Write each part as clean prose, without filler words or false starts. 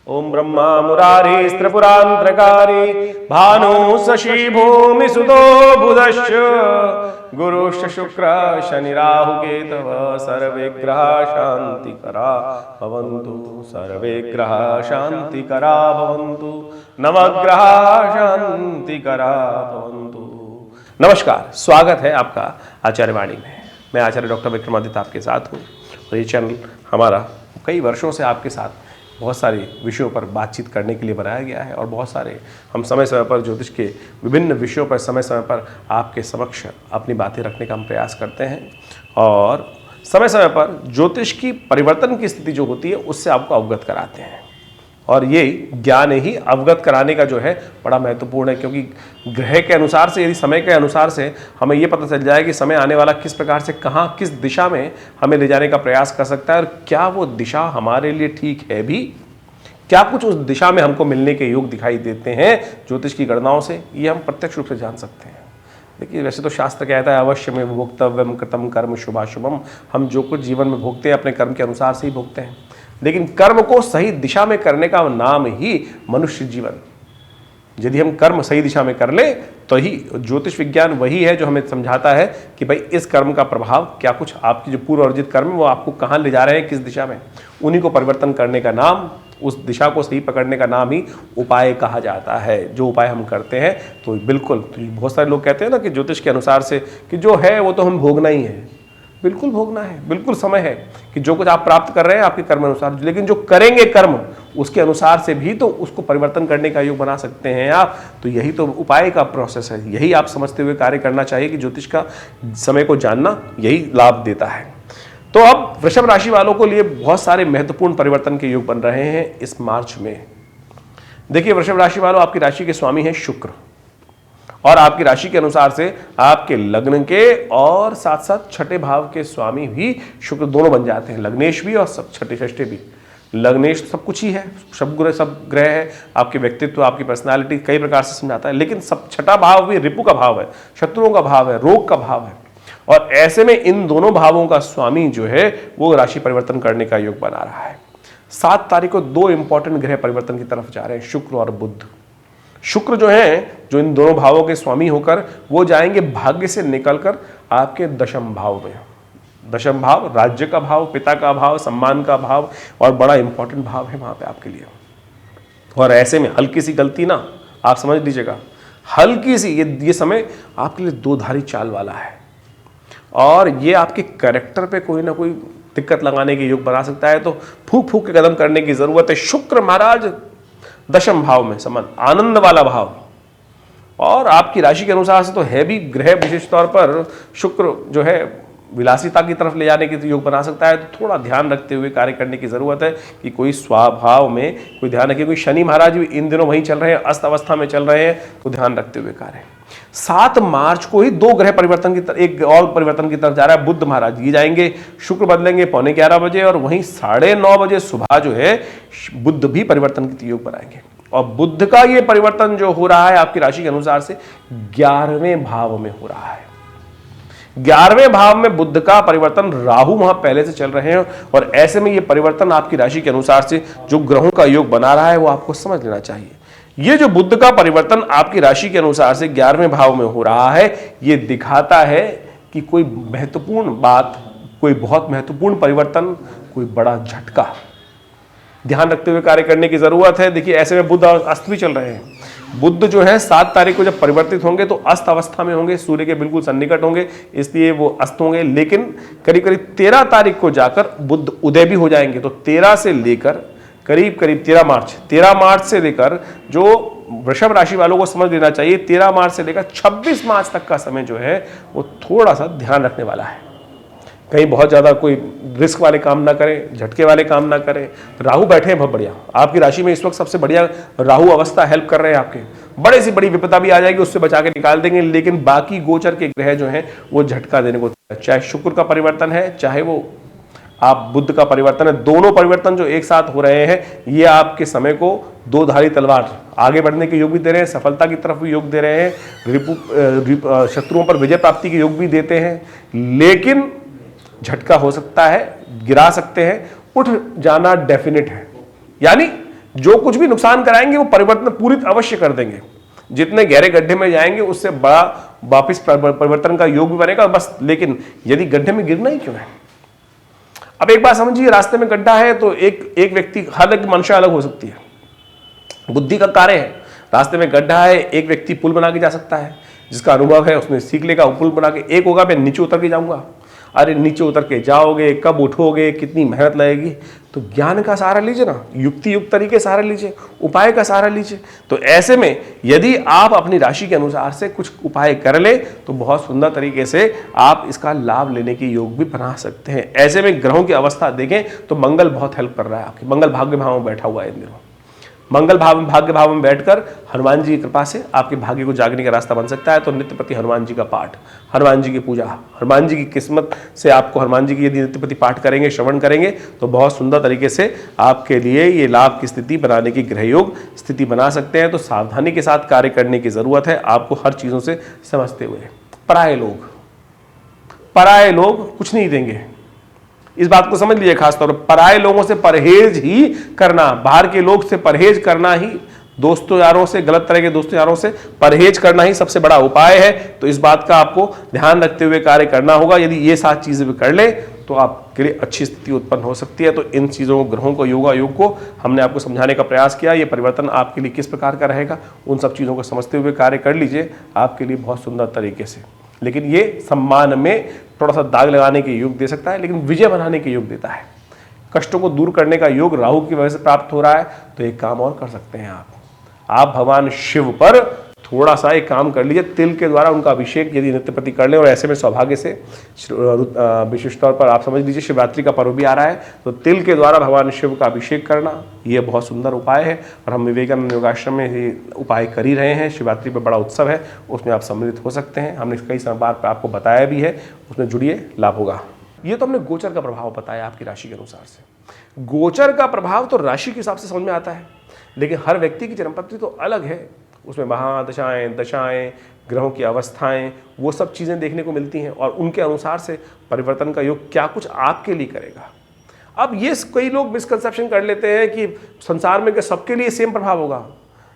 ओम ब्रह्मा मुरारी त्रिपुरांतकारी भानु शशि भूमि सुतो बुधश्च गुरुश्च शुक्र शनि राहु केतव सर्वे ग्रह शांतिकरा भवन्तु सर्वे ग्रह शांतिकरा भवन्तु नवग्रह शांतिकरा भवन्तु। नमस्कार, स्वागत है आपका आचार्य वाणी में। मैं आचार्य डॉक्टर विक्रमादित्य आपके साथ हूँ और ये चैनल हमारा कई वर्षों से आपके साथ बहुत सारे विषयों पर बातचीत करने के लिए बनाया गया है और बहुत सारे हम समय समय पर ज्योतिष के विभिन्न विषयों पर समय समय पर आपके समक्ष अपनी बातें रखने का हम प्रयास करते हैं और समय समय पर ज्योतिष की परिवर्तन की स्थिति जो होती है उससे आपको अवगत कराते हैं। और ये ज्ञान ही अवगत कराने का जो है बड़ा महत्वपूर्ण है, क्योंकि ग्रह के अनुसार से, यदि समय के अनुसार से हमें ये पता चल जाए कि समय आने वाला किस प्रकार से कहाँ किस दिशा में हमें ले जाने का प्रयास कर सकता है और क्या वो दिशा हमारे लिए ठीक है भी, क्या कुछ उस दिशा में हमको मिलने के योग दिखाई देते हैं ज्योतिष की गणनाओं से, ये हम प्रत्यक्ष रूप से जान सकते हैं। देखिए, वैसे तो शास्त्र कहता है अवश्य में भोक्तव्यम कृतम कर्म शुभाशुभम, हम जो कुछ जीवन में भोगते हैं अपने कर्म के अनुसार से ही भोगते हैं, लेकिन कर्म को सही दिशा में करने का नाम ही मनुष्य जीवन। यदि हम कर्म सही दिशा में कर ले तो ही ज्योतिष विज्ञान वही है जो हमें समझाता है कि भाई इस कर्म का प्रभाव क्या कुछ आपकी जो पूर्व अर्जित कर्म है वो आपको कहाँ ले जा रहे हैं, किस दिशा में, उन्हीं को परिवर्तन करने का नाम, उस दिशा को सही पकड़ने का नाम ही उपाय कहा जाता है। जो उपाय हम करते हैं तो बिल्कुल, तो बहुत सारे लोग कहते हैं ना कि ज्योतिष के अनुसार से कि जो है वो तो हम भोगना ही है। बिल्कुल भोगना है, बिल्कुल समय है कि जो कुछ आप प्राप्त कर रहे हैं आपके कर्म अनुसार, लेकिन जो करेंगे कर्म उसके अनुसार से भी तो उसको परिवर्तन करने का योग बना सकते हैं आप। तो यही तो उपाय का प्रोसेस है, यही आप समझते हुए कार्य करना चाहिए कि ज्योतिष का समय को जानना यही लाभ देता है। तो अब वृषभ राशि वालों को लिए बहुत सारे महत्वपूर्ण परिवर्तन के योग बन रहे हैं इस मार्च में। देखिए, वृषभ राशि वालों, आपकी राशि के स्वामी हैं शुक्र और आपकी राशि के अनुसार से आपके लग्न के और साथ साथ छठे भाव के स्वामी भी शुक्र दोनों बन जाते हैं, लग्नेश भी और सब छठे षष्ठे भी। लग्नेश सब कुछ ही है, सब ग्रह है, आपके व्यक्तित्व, आपकी पर्सनालिटी कई प्रकार से समझाता है, लेकिन सब छठा भाव भी रिपु का भाव है, शत्रुओं का भाव है, रोग का भाव है। और ऐसे में इन दोनों भावों का स्वामी जो है वो राशि परिवर्तन करने का योग बना रहा है। 7 तारीख को 2 इंपॉर्टेंट ग्रह परिवर्तन की तरफ जा रहे हैं, शुक्र और बुध। शुक्र जो है, जो इन दोनों भावों के स्वामी होकर वो जाएंगे भाग्य से निकलकर आपके दशम भाव में। दशम भाव राज्य का भाव, पिता का भाव, सम्मान का भाव और बड़ा इंपॉर्टेंट भाव है वहां पे आपके लिए। और ऐसे में हल्की सी गलती ना, आप समझ लीजिएगा, हल्की सी ये समय आपके लिए 2 धारी चाल वाला है और ये आपके कैरेक्टर पे कोई ना कोई दिक्कत लगाने के योग बना सकता है। तो फूक फूक के कदम करने की जरूरत है। शुक्र महाराज दशम भाव में, समान आनंद वाला भाव, और आपकी राशि के अनुसार से तो है भी ग्रह, विशेष तौर पर शुक्र जो है विलासिता की तरफ ले जाने के योग बना सकता है। तो थोड़ा ध्यान रखते हुए कार्य करने की जरूरत है कि कोई स्वभाव में कोई ध्यान रखिए। कोई शनि महाराज भी इन दिनों वहीं चल रहे हैं, अस्त अवस्था में चल रहे हैं, तो ध्यान रखते हुए कार्य। 7 मार्च को ही 2 ग्रह परिवर्तन की तरफ, एक और परिवर्तन की तरफ जा रहा है। बुध महाराज ये जाएंगे, शुक्र बदलेंगे 11:15 बजे और वहीं 9:30 बजे सुबह जो है बुध भी परिवर्तन की योग बनाएंगे। और बुध का ये परिवर्तन जो हो रहा है आपकी राशि के अनुसार से 11वें भाव में हो रहा है। 11वें भाव में बुध का परिवर्तन, राहु वहां पहले से चल रहे हैं और ऐसे में ये परिवर्तन आपकी राशि के अनुसार से जो ग्रहों का योग बना रहा है वो आपको समझ लेना चाहिए। ये जो बुध का परिवर्तन आपकी राशि के अनुसार से 11वें भाव में हो रहा है, ये दिखाता है कि कोई महत्वपूर्ण बात, कोई बहुत महत्वपूर्ण परिवर्तन, कोई बड़ा झटका, ध्यान रखते हुए कार्य करने की जरूरत है। देखिए, ऐसे में बुध अस्त भी चल रहे हैं। बुध जो है 7 तारीख को जब परिवर्तित होंगे तो अस्त अवस्था में होंगे, सूर्य के बिल्कुल सन्निकट होंगे, इसलिए वो अस्त होंगे। लेकिन करीब करीब 13 तारीख को जाकर बुध उदय भी हो जाएंगे। तो 13 से लेकर करीब 13 मार्च से लेकर, जो वृषभ राशि वालों को समझ लेना चाहिए, 13 मार्च से लेकर 26 मार्च तक का समय जो है वो थोड़ा सा ध्यान रखने वाला है। कहीं बहुत ज़्यादा कोई रिस्क वाले काम ना करें, झटके वाले काम ना करें। राहु बैठे हैं बहुत बढ़िया, आपकी राशि में इस वक्त सबसे बढ़िया राहु अवस्था हेल्प कर रहे हैं आपके। बड़े से बड़ी विपदा भी आ जाएगी, उससे बचा के निकाल देंगे, लेकिन बाकी गोचर के ग्रह जो हैं वो झटका देने को, चाहे शुक्र का परिवर्तन है, चाहे वो आप बुध का परिवर्तन है, दोनों परिवर्तन जो एक साथ हो रहे हैं ये आपके समय को 2 धारी तलवार आगे बढ़ने के योग भी दे रहे हैं, सफलता की तरफ भी योग दे रहे हैं, शत्रुओं पर विजय प्राप्ति के योग भी देते हैं। लेकिन झटका हो सकता है, गिरा सकते हैं, उठ जाना डेफिनेट है। यानी जो कुछ भी नुकसान कराएंगे वो परिवर्तन पूरित अवश्य कर देंगे। जितने गहरे गड्ढे में जाएंगे उससे बड़ा वापिस परिवर्तन का योग भी बनेगा बस। लेकिन यदि गड्ढे में गिरना ही क्यों है? अब एक बात समझिए, रास्ते में गड्ढा है तो एक व्यक्ति, हर एक मंशा अलग हो सकती है, बुद्धि का कार्य है। रास्ते में गड्ढा है, एक व्यक्ति पुल बना के जा सकता है, जिसका अनुभव है उसने सीख लेगा, पुल बना के। एक होगा मैं नीचे उतर के जाऊंगा। अरे नीचे उतर के जाओगे, कब उठोगे, कितनी मेहनत लगेगी। तो ज्ञान का सहारा लीजिए ना, युक्ति युक्त तरीके सहारा लीजिए, उपाय का सहारा लीजिए। तो ऐसे में यदि आप अपनी राशि के अनुसार से कुछ उपाय कर ले तो बहुत सुंदर तरीके से आप इसका लाभ लेने के योग भी बना सकते हैं। ऐसे में ग्रहों की अवस्था देखें तो मंगल बहुत हेल्प कर रहा है आपकी। मंगल भाग्य भाव में बैठा हुआ है इन दिनों। मंगल भाग्य भाव में बैठकर हनुमान जी की कृपा से आपके भाग्य को जागने का रास्ता बन सकता है। तो नित्य प्रति हनुमान जी का पाठ, हनुमान जी की पूजा, हनुमान जी की किस्मत से आपको हनुमान जी की यदि नित्य प्रति पाठ करेंगे, श्रवण करेंगे तो बहुत सुंदर तरीके से आपके लिए ये लाभ की स्थिति बनाने की ग्रह योग स्थिति बना सकते हैं। तो सावधानी के साथ कार्य करने की जरूरत है आपको, हर चीजों से समझते हुए। पराये लोग कुछ नहीं देंगे, इस बात को समझ लीजिए। खासतौर पर पराये लोगों से परहेज ही करना, बाहर के लोग से परहेज करना ही, दोस्तों यारों से, गलत तरह के दोस्तों यारों से परहेज करना ही सबसे बड़ा उपाय है। तो इस बात का आपको ध्यान रखते हुए कार्य करना होगा। यदि ये 7 चीजें भी कर ले तो आपके लिए अच्छी स्थिति उत्पन्न हो सकती है। तो इन चीजों को, ग्रहों को, योग को हमने आपको समझाने का प्रयास किया। ये परिवर्तन आपके लिए किस प्रकार का रहेगा, उन सब चीजों को समझते हुए कार्य कर लीजिए, आपके लिए बहुत सुंदर तरीके से। लेकिन ये सम्मान में थोड़ा सा दाग लगाने के योग दे सकता है, लेकिन विजय बनाने के योग देता है। कष्टों को दूर करने का योग राहु की वजह से प्राप्त हो रहा है। तो एक काम और कर सकते हैं आप भगवान शिव पर थोड़ा सा एक काम कर लीजिए, तिल के द्वारा उनका अभिषेक यदि नित्य प्रति कर लें। और ऐसे में सौभाग्य से विशिष्ट तौर पर आप समझ लीजिए शिवरात्रि का पर्व भी आ रहा है, तो तिल के द्वारा भगवान शिव का अभिषेक करना ये बहुत सुंदर उपाय है। और हम विवेकानंद योगाश्रम में ये उपाय कर ही रहे हैं। शिवरात्रि पर बड़ा उत्सव है, उसमें आप सम्मिलित हो सकते हैं। हमने कई बार आपको बताया भी है, उसमें जुड़िए, लाभ होगा। ये तो हमने गोचर का प्रभाव बताया आपकी राशि के अनुसार से। गोचर का प्रभाव तो राशि के हिसाब से समझ में आता है, लेकिन हर व्यक्ति की जन्मपत्री तो अलग है। उसमें महादशाएं, दशाएं, ग्रहों की अवस्थाएं, वो सब चीज़ें देखने को मिलती हैं और उनके अनुसार से परिवर्तन का योग क्या कुछ आपके लिए करेगा। अब ये कई लोग मिसकंसेप्शन कर लेते हैं कि संसार में क्या सबके लिए सेम प्रभाव होगा।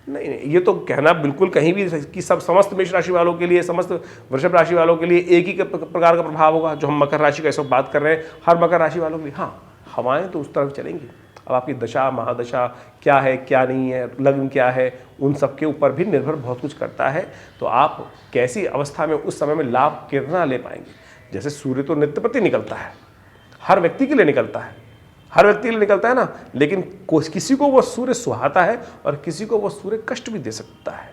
नहीं, ये तो कहना बिल्कुल कहीं भी कि सब समस्त मेष राशि वालों के लिए, समस्त वृषभ राशि वालों के लिए एक ही प्रकार का प्रभाव होगा। जो हम मकर राशि का इस वक्त बात कर रहे हैं, हर मकर राशि वालों के लिए हाँ हवाएं तो उस तरफ चलेंगी। अब आपकी दशा महादशा क्या है, क्या नहीं है, लग्न क्या है, उन सब के ऊपर भी निर्भर बहुत कुछ करता है। तो आप कैसी अवस्था में उस समय में लाभ कितना ले पाएंगे। जैसे सूर्य तो नित्य प्रति निकलता है, हर व्यक्ति के लिए निकलता है, हर व्यक्ति के लिए निकलता है ना, लेकिन किसी को वो सूर्य सुहाता है और किसी को वो सूर्य कष्ट भी दे सकता है।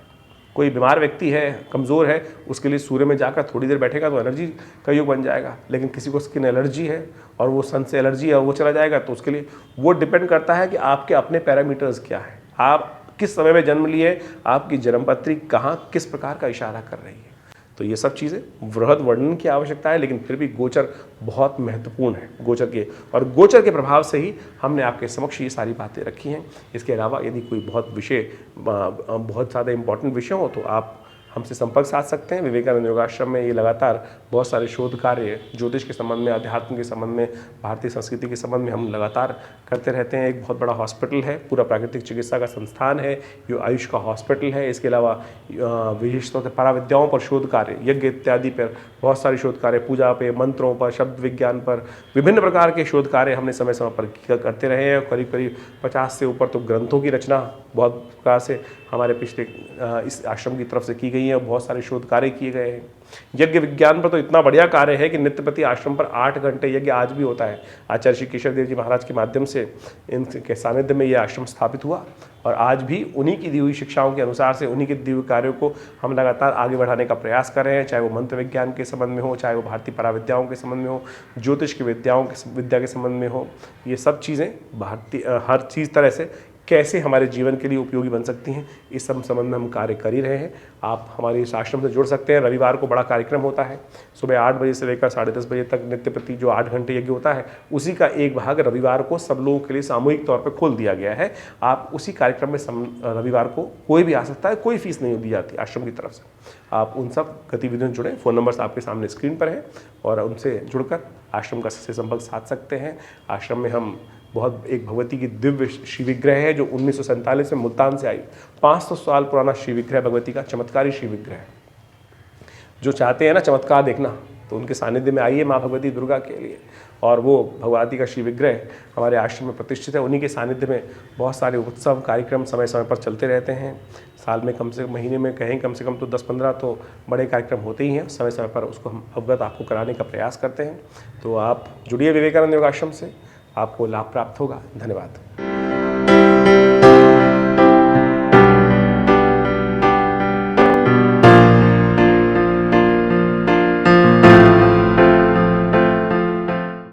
कोई बीमार व्यक्ति है, कमज़ोर है, उसके लिए सूर्य में जाकर थोड़ी देर बैठेगा तो एनर्जी का योग बन जाएगा। लेकिन किसी को स्किन एलर्जी है और वो सन से एलर्जी है और वो चला जाएगा, तो उसके लिए वो डिपेंड करता है कि आपके अपने पैरामीटर्स क्या है, आप किस समय में जन्म लिए, आपकी जन्मपत्री कहाँ किस प्रकार का इशारा कर रही है। तो ये सब चीज़ें वृहद वर्णन की आवश्यकता है, लेकिन फिर भी गोचर बहुत महत्वपूर्ण है। गोचर के प्रभाव से ही हमने आपके समक्ष ये सारी बातें रखी हैं। इसके अलावा यदि कोई बहुत ज़्यादा इंपॉर्टेंट विषय हो तो आप हमसे संपर्क साध सकते हैं। विवेकानंद योगाश्रम में ये लगातार बहुत सारे शोध कार्य ज्योतिष के संबंध में, अध्यात्म के संबंध में, भारतीय संस्कृति के संबंध में हम लगातार करते रहते हैं। एक बहुत बड़ा हॉस्पिटल है, पूरा प्राकृतिक चिकित्सा का संस्थान है, ये आयुष का हॉस्पिटल है। इसके अलावा विशेष तौर पर पराविद्याओं पर शोध कार्य, यज्ञ इत्यादि पर बहुत सारे शोध कार्य, पूजा पे, मंत्रों पर, शब्द विज्ञान पर, विभिन्न प्रकार के शोध कार्य हमने समय समय पर करते रहे हैं। करीब करीब 50 से ऊपर तो ग्रंथों की रचना बहुत प्रकार से हमारे पिछले इस आश्रम की तरफ से की गई है। बहुत सारे शोध कार्य किए गए हैं। यज्ञ विज्ञान पर तो इतना बढ़िया कार्य है कि नित्य प्रति आश्रम पर 8 घंटे यज्ञ आज भी होता है। आचार्य श्री केशव देव जी महाराज के माध्यम से इनके सानिध्य में यह आश्रम स्थापित हुआ और आज भी उन्हीं की दी हुई शिक्षाओं के अनुसार से, उन्हीं के दिए हुए कार्यों को हम लगातार आगे बढ़ाने का प्रयास कर रहे हैं। चाहे वो मंत्र विज्ञान के संबंध में हो, चाहे वो भारतीय पराविद्याओं के संबंध में हो, ज्योतिष की विद्या के संबंध में हो, ये सब चीज़ें हर चीज़ तरह से कैसे हमारे जीवन के लिए उपयोगी बन सकती हैं, इस सब संबंध में हम कार्य कर ही रहे हैं। आप हमारे इस आश्रम से जुड़ सकते हैं। रविवार को बड़ा कार्यक्रम होता है, सुबह 8 बजे से लेकर 10:30 बजे तक नित्य प्रति जो 8 घंटे यज्ञ होता है, उसी का एक भाग रविवार को सब लोगों के लिए सामूहिक तौर पर खोल दिया गया है। आप उसी कार्यक्रम में रविवार को कोई भी आ सकता है, कोई फीस नहीं दी जाती आश्रम की तरफ से। आप उन सब गतिविधियों से जुड़ें। फ़ोन नंबर्स आपके सामने स्क्रीन पर है और उनसे जुड़कर आश्रम का से संपर्क साध सकते हैं। आश्रम में हम बहुत एक भगवती की दिव्य श्री विग्रह है जो 1947 में मुल्तान से आई। 500 साल पुराना श्री विग्रह भगवती का, चमत्कारी श्री विग्रह। जो चाहते हैं ना चमत्कार देखना तो उनके सानिध्य में आइए माँ भगवती दुर्गा के लिए। और वो भगवती का श्री विग्रह हमारे आश्रम में प्रतिष्ठित है। उन्हीं के सानिध्य में बहुत सारे उत्सव कार्यक्रम समय समय पर चलते रहते हैं। साल में कम से कम, महीने में कहें कम से कम तो 10-15 तो बड़े कार्यक्रम होते ही हैं। समय समय पर उसको हम अवगत आपको कराने का प्रयास करते हैं। तो आप जुड़िए विवेकानंद योगाश्रम से, आपको लाभ प्राप्त होगा। धन्यवाद।